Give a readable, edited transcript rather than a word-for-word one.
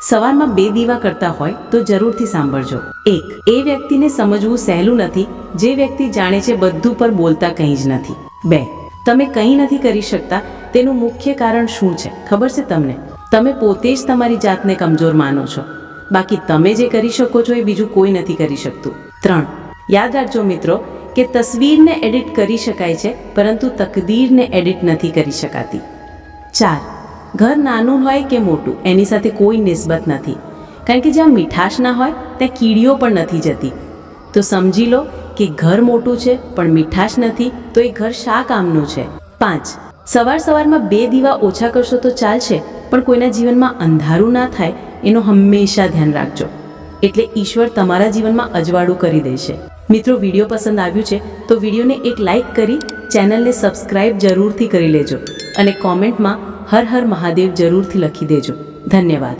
સવારમાં 2 દીવા કરતા હોય તો જરૂરથી સાંભળજો. 1. એ વ્યક્તિને સમજવું સહેલું નથી જે વ્યક્તિ જાણે છે બધું પર બોલતા કંઈ જ નથી. 2. તમે કંઈ નથી કરી શકતા તેનું મુખ્ય કારણ શું છે ખબર છે તમને? તમે પોતે જ તમારી જાતને કમજોર માનો છો. બાકી તમે જે કરી શકો છો એ બીજું કોઈ નથી કરી શકતું. 3. યાદ રાખજો મિત્રો કે તસવીરને એડિટ કરી શકાય છે પરંતુ તકદીરને એડિટ નથી કરી શકાતી. 4. ઘર નાનું હોય કે મોટું એની સાથે કોઈ નિસ્બત નથી, કારણ કે જ્યાં મીઠાશ ના હોય ત્યાં કીડીઓ પણ નથી જતી. તો સમજી લો કે ઘર મોટું છે પણ મીઠાશ નથી તો એ ઘર શા કામનું છે? 5. સવારમાં 2 દીવા ઓછા કરશો તો ચાલશે પણ કોઈના જીવનમાં અંધારું ના થાય એનું હંમેશા ધ્યાન રાખજો. એટલે ઈશ્વર તમારા જીવનમાં અજવાળું કરી દેશે. મિત્રો, વિડીયો પસંદ આવ્યું છે તો વિડીયોને એક લાઈક કરી ચેનલને સબસ્ક્રાઈબ જરૂરથી કરી લેજો અને કોમેન્ટમાં હર હર મહાદેવ જરૂરથી લખી દેજો. ધન્યવાદ.